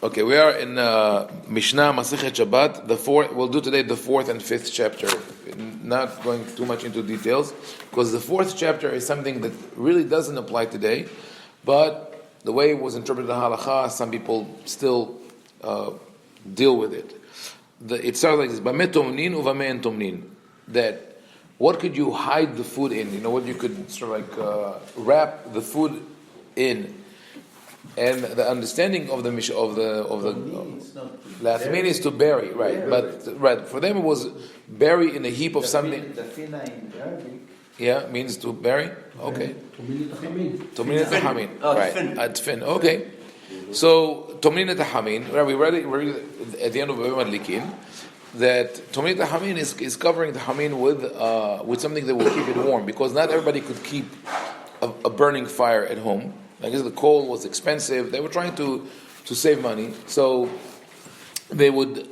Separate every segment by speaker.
Speaker 1: Okay, we are in Mishna Masechet Shabbat. We'll do today the fourth and fifth chapter. Not going too much into details, because the fourth chapter is something that really doesn't apply today, but the way it was interpreted in Halacha, some people still deal with it. It starts like this: Bameh tomnin uvameh en tomnin. That what could you hide the food in? You know what you could sort of like wrap the food in. And the understanding of the Latmin is to bury, right? But right for them it was bury in a heap of something. Yeah, means to bury. Okay. Tomnin et hamin. Right. Atfin. Okay. So tomnin et hamin. We read it at the end of Madlikin that tomnin et hamin is covering the hamin with something that will keep it warm, because not everybody could keep a burning fire at home. I guess the coal was expensive. They were trying to save money, so they would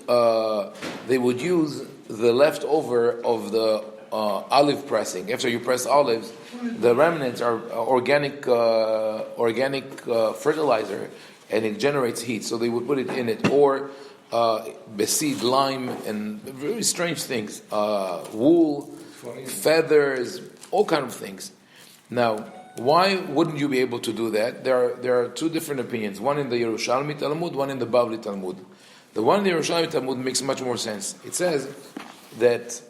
Speaker 1: use the leftover of the olive pressing. After you press olives, the remnants are organic fertilizer, and it generates heat. So they would put it in it, or beseed, lime, and very strange things, wool, feathers, all kind of things. Now, why wouldn't you be able to do that? There are two different opinions. One in the Yerushalmi Talmud, one in the Bavli Talmud. The one in the Yerushalmi Talmud makes much more sense. It says that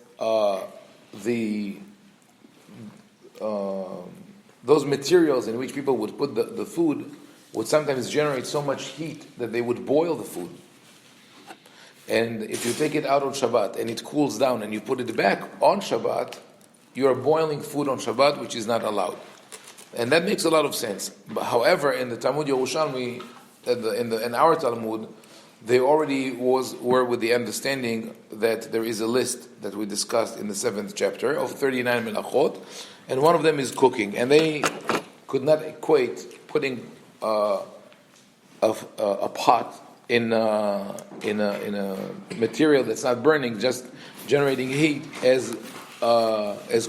Speaker 1: those materials in which people would put the food would sometimes generate so much heat that they would boil the food. And if you take it out on Shabbat and it cools down and you put it back on Shabbat, you are boiling food on Shabbat, which is not allowed. And that makes a lot of sense. But however, in the Talmud Yerushalmi, in our Talmud, they already were with the understanding that there is a list that we discussed in the 7th chapter of 39 melachot, and one of them is cooking. And they could not equate putting a pot in a material that's not burning, just generating heat, as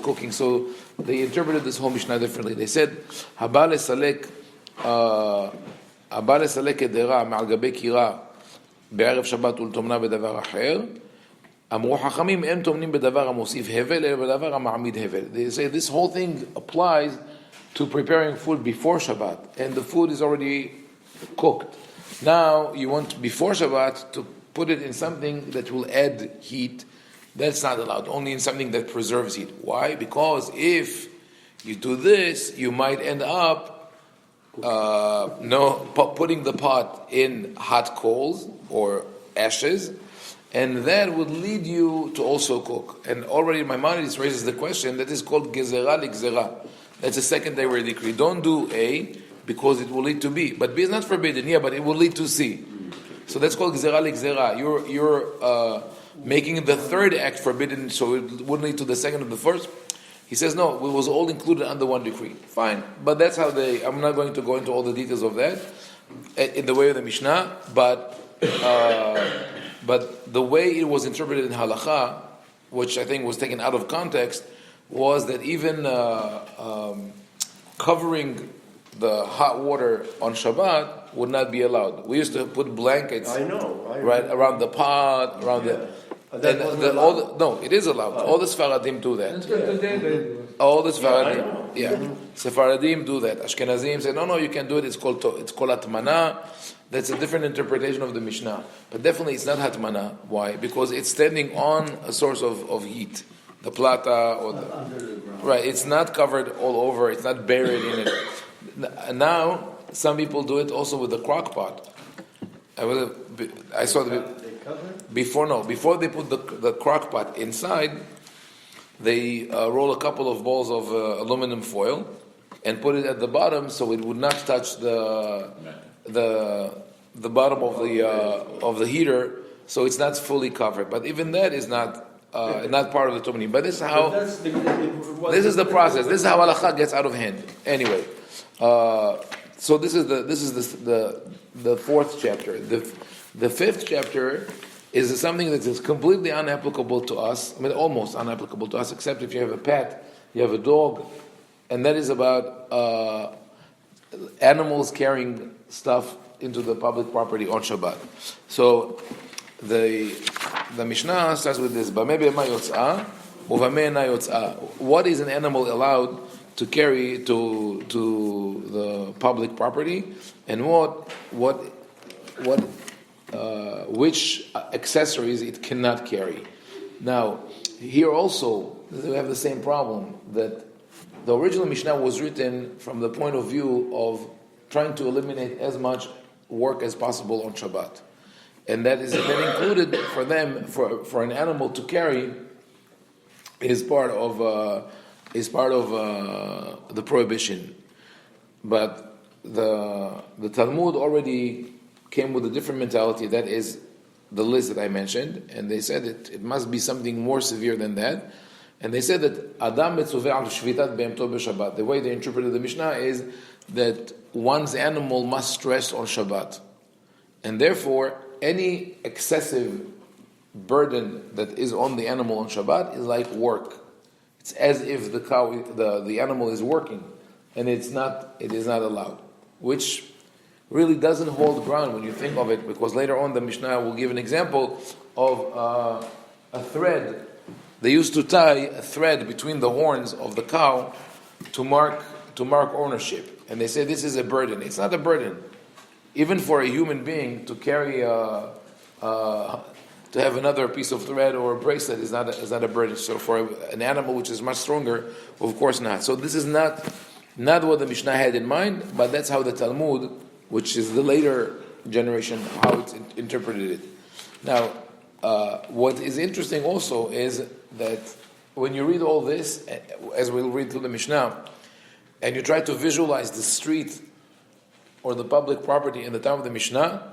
Speaker 1: cooking. So they interpreted this whole Mishnah differently. They said, "Haba lesalek edera me'al gabe kira be'erev Shabbat ultomna bedavar acher. Amru Chachamim en tomnim bedavar amosif hevel el bedavar ama'amid hevel." They say this whole thing applies to preparing food before Shabbat, and the food is already cooked. Now you want before Shabbat to put it in something that will add heat. That's not allowed, only in something that preserves heat. Why? Because if you do this, you might end up putting the pot in hot coals or ashes, and that would lead you to also cook. And already in my mind, it raises the question that is called gezerah l'gzerah. That's a secondary decree. Don't do A because it will lead to B. But B is not forbidden, but it will lead to C. So that's called gezerah l'gzerah. You're making the third act forbidden, so it wouldn't lead to the second or the first. He says, no, it was all included under one decree. Fine, but that's how I'm not going to go into all the details of that in the way of the Mishnah, but the way it was interpreted in Halacha, which I think was taken out of context, was that even covering the hot water on Shabbat would not be allowed. We used to put blankets around the pot, around the... No, it is allowed. All the Sfaradim do that. All the Sfaradim, Sephardim do that. Ashkenazim say, no, you can do it. It's called Hatmana. That's a different interpretation of the Mishnah. But definitely it's not Hatmana. Why? Because it's standing on a source of heat. The plata or the... Right, it's not covered all over. It's not buried in it. Now, some people do it also with the crock pot. I saw before they put the crock pot inside, they roll a couple of balls of aluminum foil and put it at the bottom so it would not touch the bottom of the heater, so it's not fully covered. But even that is not part of the Tumni. But this is the process. This is how halacha gets out of hand. Anyway, so this is the fourth chapter. The fifth chapter is something that is completely unapplicable to us. I mean, almost unapplicable to us, except if you have a pet, you have a dog, and that is about animals carrying stuff into the public property on Shabbat. So the Mishnah starts with this: Bameh behema yotzah, uvameh ena yotzah. What is an animal allowed to carry to the public property, and which accessories it cannot carry? Now, here also we have the same problem, that the original Mishnah was written from the point of view of trying to eliminate as much work as possible on Shabbat, and that included for them for an animal to carry is part of the prohibition. But the Talmud already came with a different mentality. That is the list that I mentioned, and they said it must be something more severe than that. And they said that Adam metzuveh al shvitat be'emto b'Shabbat. The way they interpreted the Mishnah is that one's animal must rest on Shabbat, and therefore any excessive burden that is on the animal on Shabbat is like work. It's as if the animal is working, and it is not allowed, which really doesn't hold ground when you think of it, because later on the Mishnah will give an example of a thread. They used to tie a thread between the horns of the cow to mark ownership, and they say this is a burden. It's not a burden, even for a human being to carry to have another piece of thread or a bracelet is not a burden. So for an animal which is much stronger, of course not. So this is not what the Mishnah had in mind, but that's how the Talmud, which is the later generation, how it's interpreted it. Now, what is interesting also is that when you read all this, as we'll read through the Mishnah, and you try to visualize the street or the public property in the time of the Mishnah,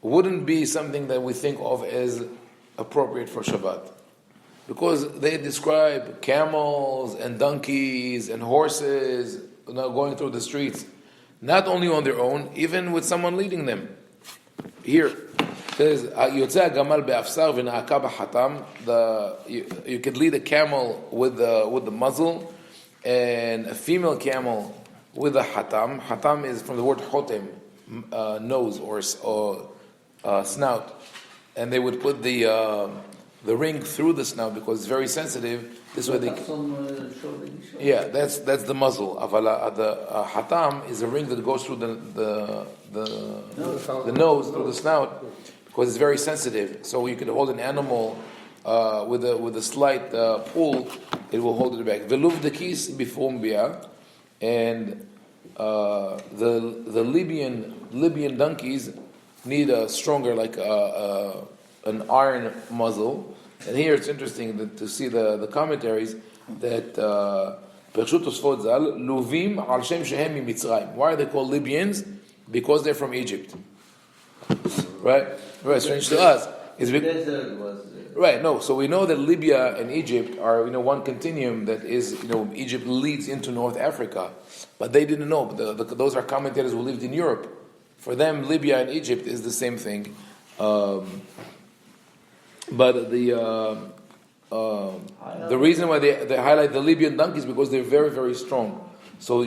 Speaker 1: wouldn't be something that we think of as appropriate for Shabbat. Because they describe camels and donkeys and horses going through the streets, not only on their own, even with someone leading them. Here, it says, "Yotzeh gamal be'afsar v'na'aka b'hatam." You could lead a camel with the muzzle, and a female camel with a hatam. Hatam is from the word hotem, nose or snout, and they would put the ring through the snout because it's very sensitive. This way that's the muzzle. The hatam is a ring that goes through the nose, through the snout, because it's very sensitive. So you could hold an animal with a slight pull, it will hold it back. Veluv the kis bifumbia, and the Libyan donkeys need a stronger, like an iron muzzle. And here it's interesting to see the commentaries that Pershut Tosfot Zal Luvim al Shem Shehem Mitzrayim. Why are they called Libyans? Because they're from Egypt. Right? Strange to us. Right, no. So we know that Libya and Egypt are, one continuum that is, Egypt leads into North Africa. But they didn't know. Those are commentators who lived in Europe. For them, Libya and Egypt is the same thing. But the reason why they highlight the Libyan donkeys is because they're very, very strong. So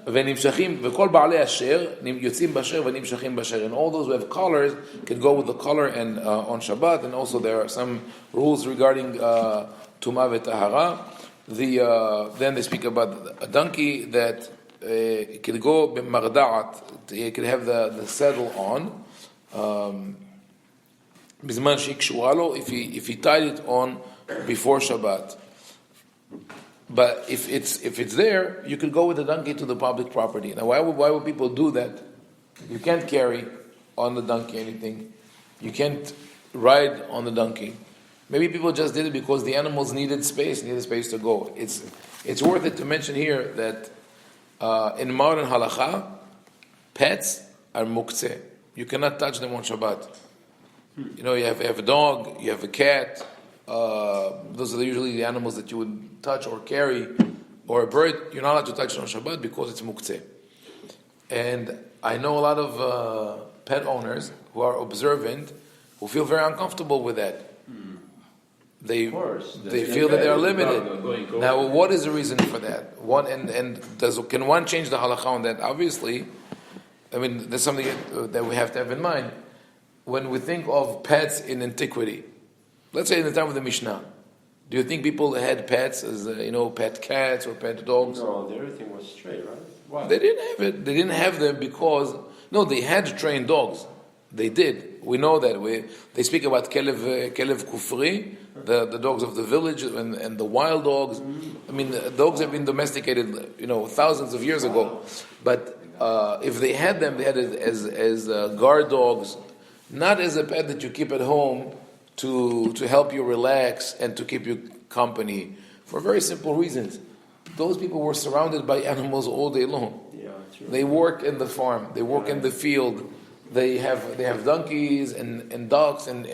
Speaker 1: ונמשכים, וכל בעלי אשר יוצאים באשר ונמשכים באשר, and all those who have collars can go with the collar and on Shabbat, and also there are some rules regarding Tumah v'Tahara. Then they speak about a donkey that could go b'marda'at, it could have the saddle on, בזמן שהקשורה לו, if he tied it on before Shabbat. But if it's there, you could go with the donkey to the public property. Now, why would people do that? You can't carry on the donkey anything. You can't ride on the donkey. Maybe people just did it because the animals needed space to go. It's worth it to mention here that in modern halacha, pets are muktzeh. You cannot touch them on Shabbat. You have a dog, you have a cat. Those are usually the animals that you would touch or carry, or a bird. You're not allowed to touch it on Shabbat because it's muktzeh. And I know a lot of pet owners who are observant, who feel very uncomfortable with that. they feel that they are limited. Now, what is the reason for that? Can one change the halakha on that? Obviously, I mean, there's something that we have to have in mind when we think of pets in antiquity. Let's say in the time of the Mishna, do you think people had pets as pet cats or pet dogs?
Speaker 2: No, everything was straight, right? Why?
Speaker 1: They didn't have it. They didn't have them because they had trained dogs. They did. We know that. They speak about kelev kufri, the dogs of the village, and the wild dogs. I mean, dogs have been domesticated, thousands of years ago. But if they had them, they had it as guard dogs, not as a pet that you keep at home to help you relax and to keep you company, for very simple reasons. Those people were surrounded by animals all day long.
Speaker 2: Yeah, true.
Speaker 1: They work in the farm. They work in the field. They have donkeys and ducks and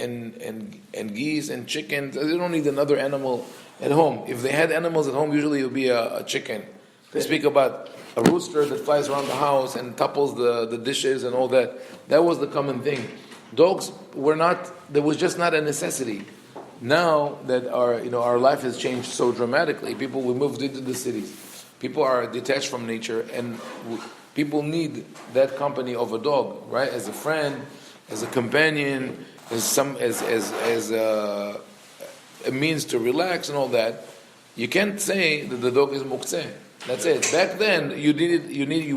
Speaker 1: geese and chickens. They don't need another animal at home. If they had animals at home, usually it would be a chicken. They speak about a rooster that flies around the house and topples the dishes and all that. That was the common thing. Dogs were not. There was just not a necessity. Now that our life has changed so dramatically, we moved into the cities. People are detached from nature, and people need that company of a dog, right? As a friend, as a companion, as a means to relax and all that. You can't say that the dog is muktzeh. That's it. Back then, you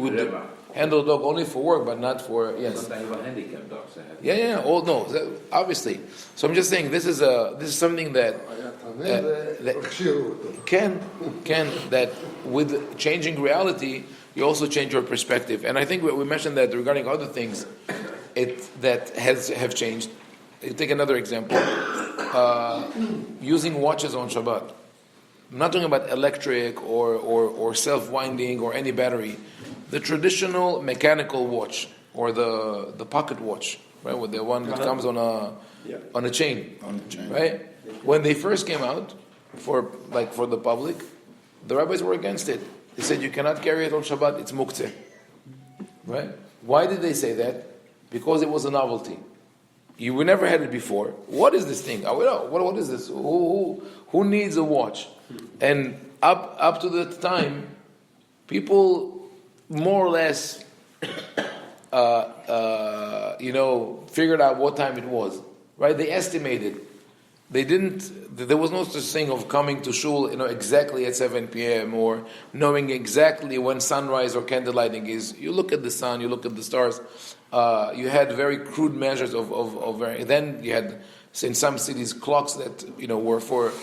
Speaker 1: would handle a dog only for work, but not for
Speaker 3: Sometimes even handicapped dogs.
Speaker 1: Yeah. Oh no, obviously. So I'm just saying this is something that that with changing reality, you also change your perspective. And I think we mentioned that regarding other things, that have changed. You take another example, using watches on Shabbat. I'm not talking about electric or self-winding or any battery. The traditional mechanical watch or the pocket watch, right? With the one that comes on a chain, right? When they first came out for the public, the rabbis were against it. They said you cannot carry it on Shabbat; it's muktzeh, right? Why did they say that? Because it was a novelty. We never had it before. What is this thing? What is this? Who needs a watch? And up to that time, people more or less, figured out what time it was, right? They estimated. They didn't. There was no such thing of coming to shul, exactly at 7 p.m. or knowing exactly when sunrise or candle lighting is. You look at the sun, you look at the stars. You had very crude measures of. Then you had, in some cities, clocks that were for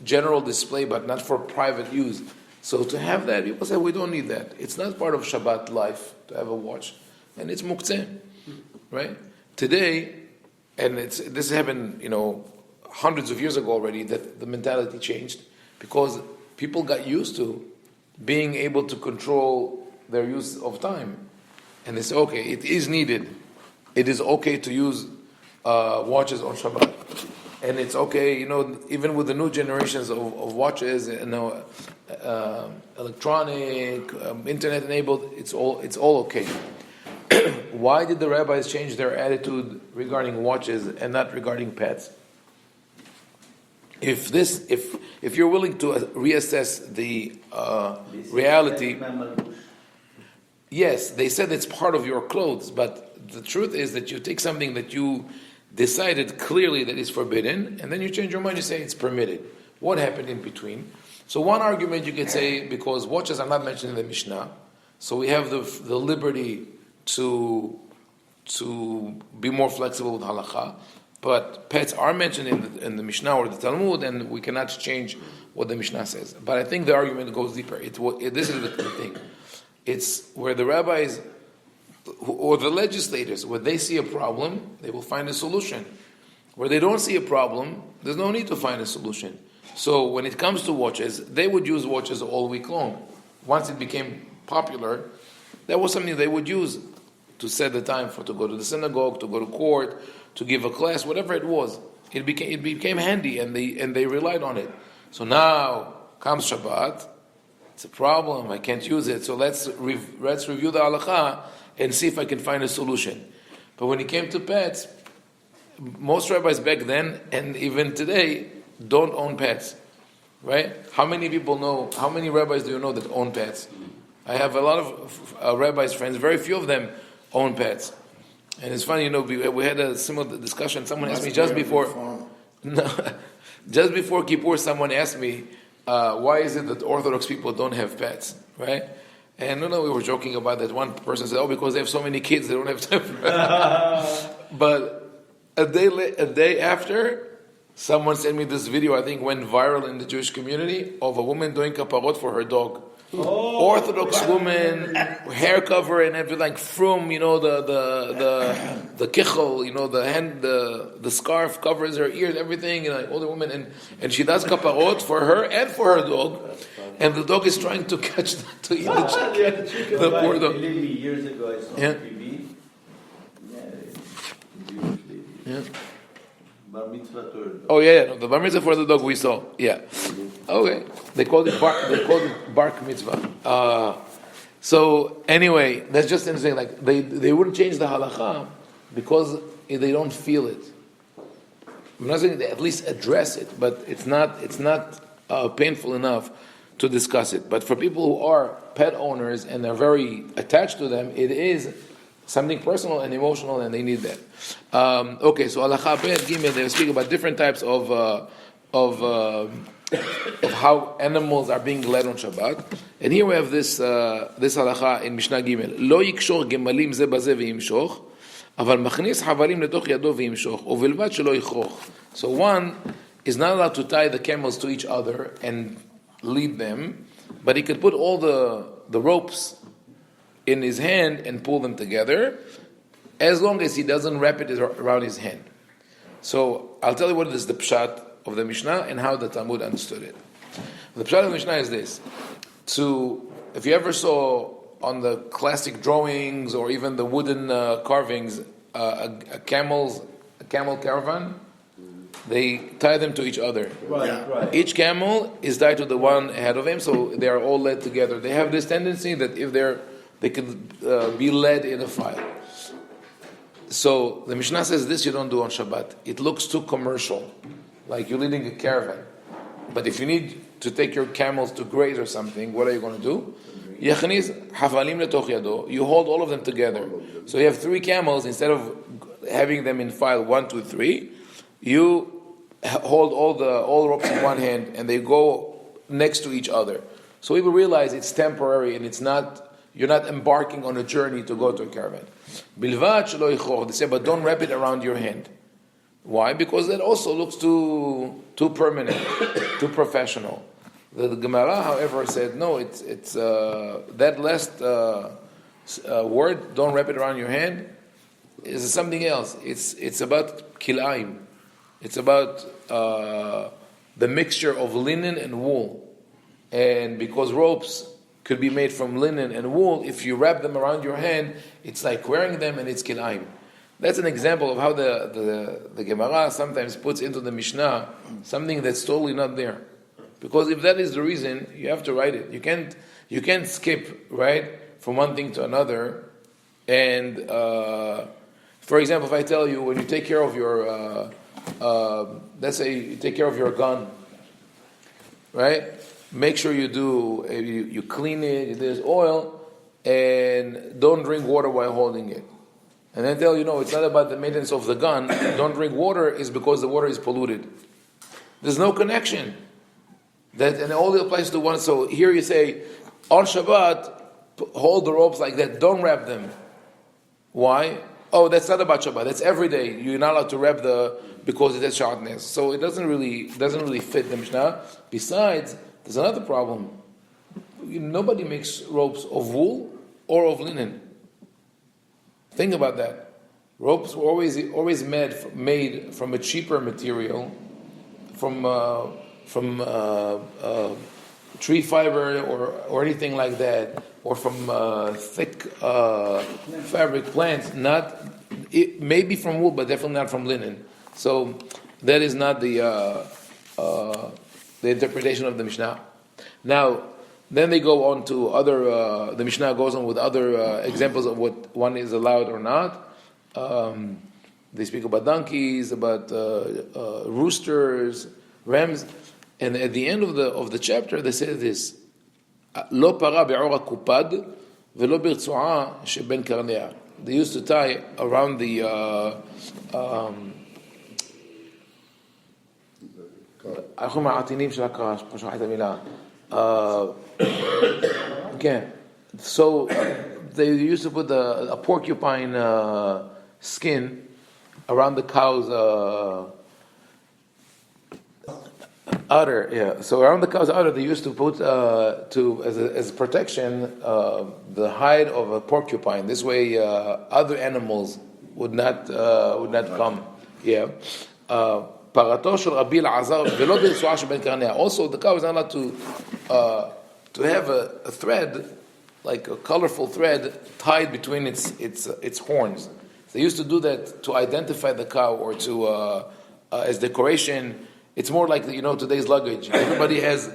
Speaker 1: general display, but not for private use. So to have that, people say we don't need that. It's not part of Shabbat life to have a watch, and it's muktzeh, right? Today, and this happened, hundreds of years ago already. That the mentality changed because people got used to being able to control their use of time, and they say, okay, it is needed. It is okay to use watches on Shabbat. And it's okay, even with the new generations of watches, electronic, internet-enabled, it's all okay. Why did the rabbis change their attitude regarding watches and not regarding pets? If you're willing to reassess the reality, yes, they said it's part of your clothes, but the truth is that you take something that you decided clearly that is forbidden, and then you change your mind, you say it's permitted. What happened in between? So one argument you could say, because watches are not mentioned in the Mishnah, so we have the liberty to be more flexible with halakha, but pets are mentioned in the Mishnah or the Talmud, and we cannot change what the Mishnah says. But I think the argument goes deeper. This is the thing. It's where the rabbis or the legislators, where they see a problem, they will find a solution. Where they don't see a problem, there's no need to find a solution. So when it comes to watches, they would use watches all week long. Once it became popular, that was something they would use to set the time to go to the synagogue, to go to court, to give a class, whatever it was. It became handy, and they relied on it. So now comes Shabbat, it's a problem, I can't use it, so let's review the halakha and see if I can find a solution. But when it came to pets, most rabbis back then and even today don't own pets, right? How many people know? How many rabbis do you know that own pets? I have a lot of rabbis friends. Very few of them own pets, and it's funny. We had a similar discussion. Someone asked me just before. No, just before Kippur, someone asked me, why is it that Orthodox people don't have pets, right? And we were joking about that. One person said, because they have so many kids, they don't have time for pets. But a day after, someone sent me this video, I think went viral in the Jewish community, of a woman doing kaparot for her dog. Orthodox woman, hair cover and everything, like from the kichel, the hand, the scarf covers her ears, everything, older woman, and she does kaparot for her and for her dog, and the dog is trying to catch to eat the chicken. The poor dog.
Speaker 4: Years ago, I saw TV.
Speaker 1: Yeah.
Speaker 4: Bar mitzvah to her dog.
Speaker 1: Oh yeah, the bar mitzvah for the dog we saw. Yeah. Okay. They called it bark mitzvah. So anyway, that's just interesting. Like they wouldn't change the halacha because they don't feel it. I'm not saying they at least address it, but it's not painful enough to discuss it. But for people who are pet owners and are very attached to them, it is something personal and emotional, and they need that. Okay, so halacha bet gimel, they speak about different types of how animals are being led on Shabbat. And here we have this halacha in Mishna Gimel. Lo yikshor gemalim ze baze v'yimshoch, aval machnis havalim letoch yado v'yimshoch, uvilvat shelo yichroch. So one is not allowed to tie the camels to each other and lead them, but he could put all the ropes in his hand and pull them together, as long as he doesn't wrap it around his hand. So I'll tell you what is the pshat of the Mishnah and how the Talmud understood it. The pshat of the Mishnah is this: if you ever saw on the classic drawings or even the wooden carvings a camel caravan, they tie them to each other.
Speaker 4: Right.
Speaker 1: Each camel is tied to the one ahead of him, so they are all led together. They have this tendency that if they could be led in a file. So the Mishnah says this you don't do on Shabbat. It looks too commercial, like you're leading a caravan. But if you need to take your camels to graze or something, what are you going to do? You hold all of them together. So you have 3 camels, instead of having them in file 1, 2, 3, you hold all ropes in one hand and they go next to each other. So people realize it's temporary and you're not embarking on a journey to go to a caravan. They say, but don't wrap it around your hand. Why? Because that also looks too permanent, too professional. The Gemara, however, said no. It's that last word, don't wrap it around your hand, is something else. It's about kilaim. It's about the mixture of linen and wool, and because ropes could be made from linen and wool, if you wrap them around your hand, it's like wearing them, and it's kilaim. That's an example of how the Gemara sometimes puts into the Mishnah something that's totally not there. Because if that is the reason, you have to write it. You can't skip, right, from one thing to another. And for example, if I tell you, when you take care of your let's say you take care of your gun, right? Make sure you clean it. There's oil, and don't drink water while holding it. And then tell you, it's not about the maintenance of the gun. Don't drink water is because the water is polluted. There's no connection. And all it applies to one. So here you say, on Shabbat, hold the ropes like that. Don't wrap them. Why? Oh, that's not about Shabbat. That's every day. You're not allowed to wrap because it has sharpness. So it doesn't really fit the Mishnah. Besides, there's another problem. Nobody makes ropes of wool or of linen. Think about that. Ropes were always made from a cheaper material, from tree fiber or anything like that, or from thick fabric plants. Maybe from wool, but definitely not from linen. So that is not the interpretation of the Mishnah. Now, then they go on to other. The Mishnah goes on with other examples of what one is allowed or not. They speak about donkeys, about roosters, rams, and at the end of the chapter they say this: "Lo para be'ora kupad, velo birtzuah sheben karnea." They used to tie around the So they used to put a porcupine skin around the cow's udder. Yeah. So around the cow's udder, they used to put as protection the hide of a porcupine. This way, other animals would not come. Yeah. Also, the cow is not allowed to have a thread, like a colorful thread, tied between its horns. They used to do that to identify the cow or to as decoration. It's more like today's luggage. Everybody has.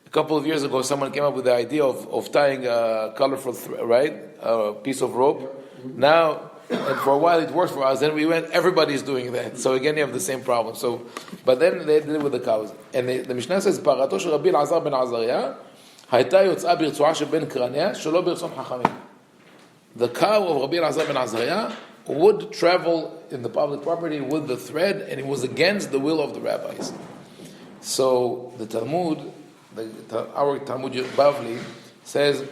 Speaker 1: A couple of years ago, someone came up with the idea of tying a colorful a piece of rope. Now. And for a while it worked for us. Then we went. Everybody's doing that. So again, you have the same problem. But then they did it with the cows. And the Mishnah says, "Parato shel Rabbi Elazar ben Azariah, hayta yotzah birtzuah sheben kranea shelo birtzon chachamim." The cow of Rabbi Elazar ben Azariah would travel in the public property with the thread, and it was against the will of the rabbis. So the Talmud, our Talmud Bavli, says.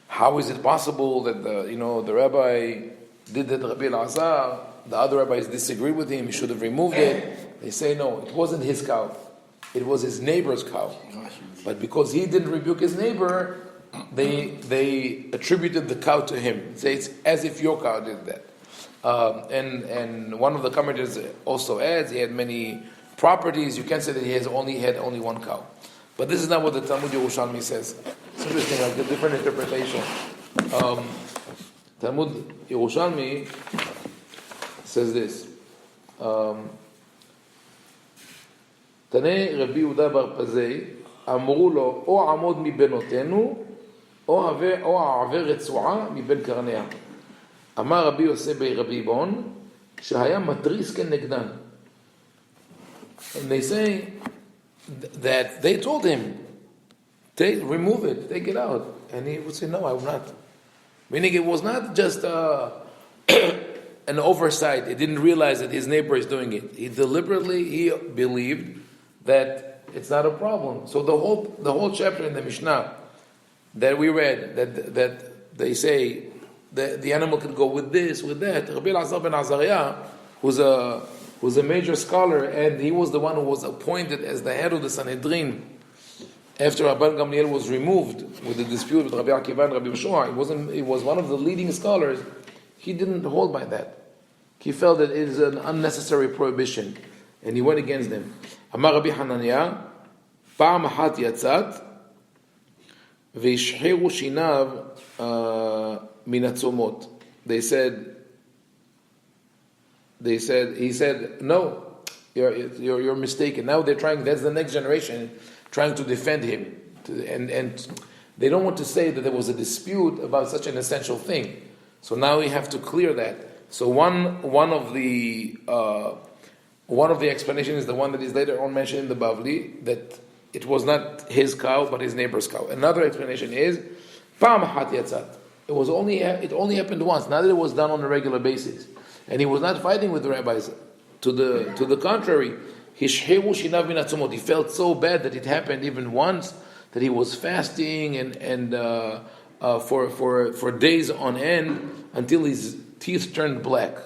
Speaker 1: How is it possible that the rabbi did that Rabbi Elazar, the other rabbis disagree with him, he should have removed it? They say no, it wasn't his cow. It was his neighbor's cow. But because he didn't rebuke his neighbor, they attributed the cow to him. Say it's as if your cow did that. And one of the commentators also adds he had many properties. You can't say that he had only one cow. But this is not what the Talmud Yerushalmi says. It's interesting, like a different interpretation. Talmud Yerushalmi says this. תנא רבי יהודה בר פזי אמרו לו או עמוד מבנותינו או העבר רצועה מבין קרניה. אמר רבי יוסי בי רבי בון שהיה מתריס כנגדן. And they say that they told him, remove it, take it out. And he would say, no, I will not. Meaning it was not just an oversight. He didn't realize that his neighbor is doing it. He believed that it's not a problem. So the whole chapter in the Mishnah that we read, that they say that the animal can go with this, with that. Rabbi Elazar ben Azariah, who's a major scholar, and he was the one who was appointed as the head of the Sanhedrin after Rabban Gamliel was removed with the dispute with Rabbi Akiva and Rabbi Yeshua. He was one of the leading scholars. He didn't hold by that. He felt that it is an unnecessary prohibition, and he went against them. Amar Rabbi Hanania, פעם אחת יצאת, והשחירו שיניו מן הצומות. He said, no, you're mistaken. Now they're trying, that's the next generation, trying to defend him. And they don't want to say that there was a dispute about such an essential thing. So now we have to clear that. So one of the explanations is the one that is later on mentioned in the Bavli, that it was not his cow, but his neighbor's cow. Another explanation is, פעם אחת יצאת. It only happened once, not that it was done on a regular basis. And he was not fighting with the rabbis. To the contrary, he felt so bad that it happened even once, that he was fasting and for days on end until his teeth turned black.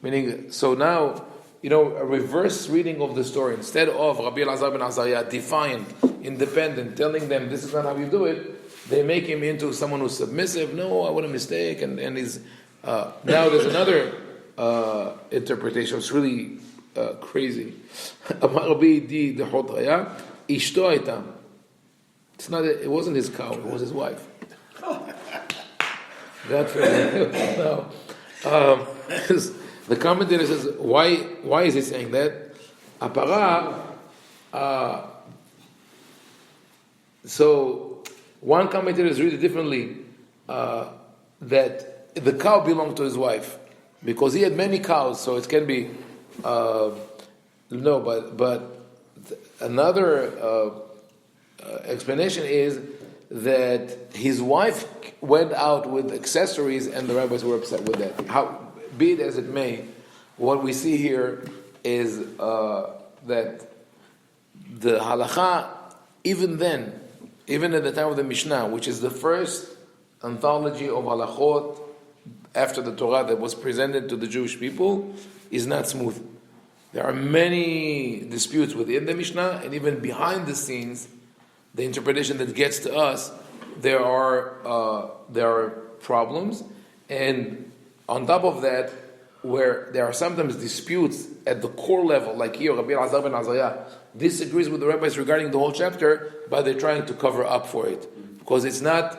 Speaker 1: Meaning, so now, a reverse reading of the story. Instead of Rabbi Elazar ben Azariah, defiant, independent, telling them this is not how you do it, they make him into someone who's submissive. No, I made a mistake, and he's now there's another interpretation. It's really crazy. It's not. It wasn't his cow. It was his wife. God forbid. No. The commentator says, why is he saying that? Apara. So one commentator reads it differently. That the cow belonged to his wife. because he had many cows, so it can be but another explanation is that his wife went out with accessories, and the rabbis were upset with that. How be it as it may, what we see here is that the halacha, even then, even at the time of the Mishna, which is the first anthology of halachot after the Torah that was presented to the Jewish people, is not smooth. There are many disputes within the Mishnah, and even behind the scenes, the interpretation that gets to us, there are problems, and on top of that, where there are sometimes disputes at the core level, like here, Rabbi Elazar ben Azariah disagrees with the rabbis regarding the whole chapter, but they're trying to cover up for it because it's not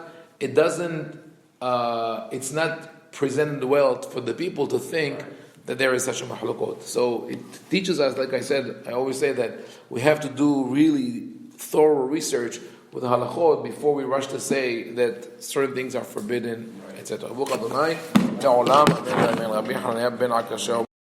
Speaker 1: presented well for the people to think that there is such a mahlukot. So it teaches us, like I said, I always say that we have to do really thorough research with the halachot before we rush to say that certain things are forbidden, etc.